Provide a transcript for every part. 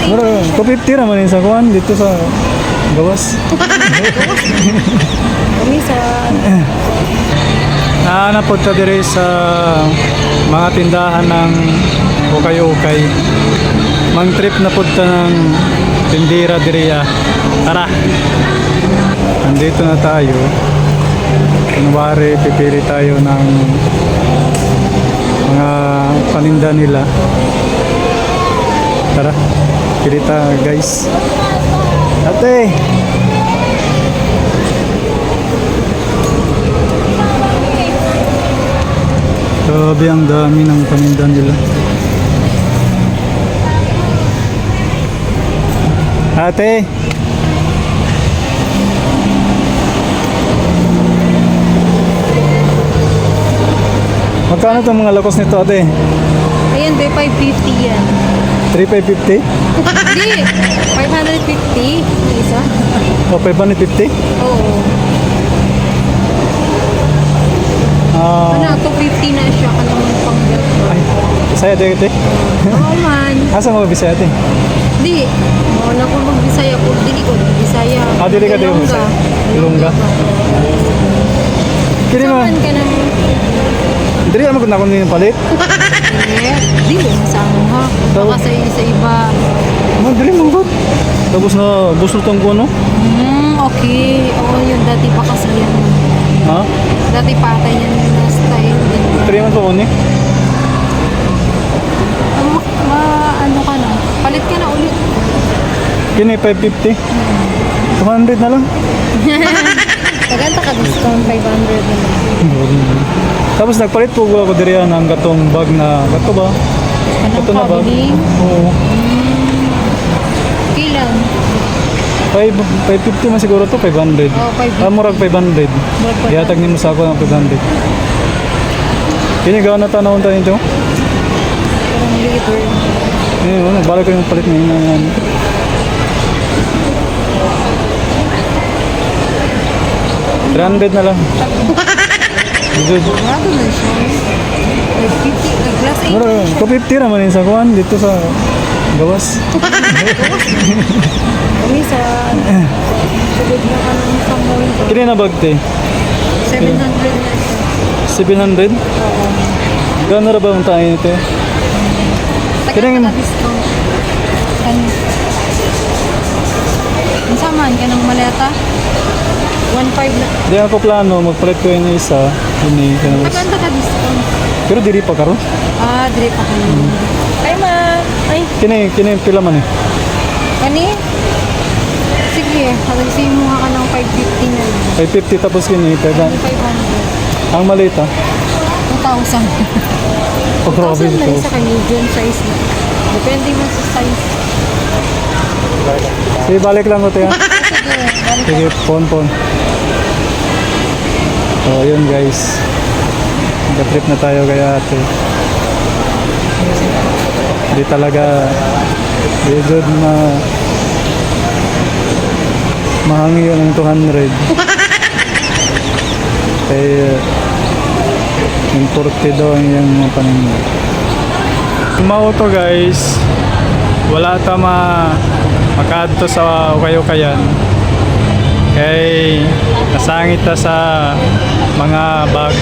Mura, 250 naman yun sa kuhan dito sa gawas. Kumisan. Naanap po ta dire sa mga tindahan ng ukay-ukay. Mang trip na po ta ng tindira diriya. Tara! Nandito na tayo. Kunwari, pipili tayo ng mga paninda nila. Tara, pili tayo guys. Ate! Grabe ang dami ng paninda nila. Ate! Magkano itong mga lakos nito, ate? Ayan, 550 yan. 3,550? Hindi, 550. Isa? O 550? Oo. Ano, 250 na siya. Ano naman pang Ay, Bisaya ate, ate? Oo man. Asa mo Bisaya ate? Di. Wala ko mag-Bisaya ko. Dili ko Bisaya. Ah, dili ka, dili mo Bisaya. Ilongga. Kini mo, Saan ka nang... dili naman kung nakon yung palit. Eh, dili mo sa ano ha. Baka sa iba. Dili mo good. Tapos na, gusto itong kuno? Okay. Oo, yun. Dati pa kasi yan. Ha? Dati pa ata yan yung na style. 3 months pa ko ni? Ano ka na? Palit ka na ulit. Kini 550? 200 na lang. Kaganta ka discount 500 na lang. Tapos nagpalit po ako diri ng gatong bag na gato ba? Gato na bag. Pabiling? Oo. Ilan? 550 man siguro to, 500. Oo, 550. Murag 500. Ihatag nimo sa ako ng 500. Kini gawa na tanawon tayo nito. Parang liter. Balik ko yung palit ngayon na yan. $300 na lang. Good. Grado na siya. 550. Glass 8. Mura, 250 naman yun sa kuhan dito sa gawas. Kumisan. Sugod na ka ng isang mall. Kini na bag te? 700 na siya. 700? Oo. Gano'n na ba ang tayo nito? Tagal ka discount. Ano? Ang saman ka ng maleta? 1.5 na. Di ako plano, magpalit ko yung isa. Ini, Tagal ka discount. pero diri pa karon. Ah, dire pa kayo. Ay ma. Ay, Kini pila man eh. kani? Sige, halagsin mo ka ng 550 na lang. 550 tapos kini, 500. 500. Ang malita. 2,000. Oh, grabe 2,000 na rin ito. sa medium size na. Depende mo sa size. Sige, balik lang ko tayo. Sige, balik Sige, pon. So, yun guys. Nag-trip na tayo kaya ate. Hindi talaga di good mahangi yun ng 200. Kaya yung 40 daw ang iyang mga paninda. Mauto guys, wala ta makaadto sa ukayo-kayan. Kay nasangit ta sa mga bag.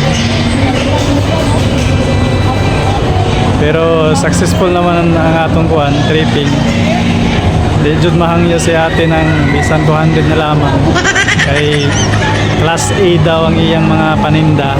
Pero successful naman ang atong kuan, tripping. Di jud mahangyo si ate ng bisan 200 na lamang. Kay class A daw ang iyang mga paninda.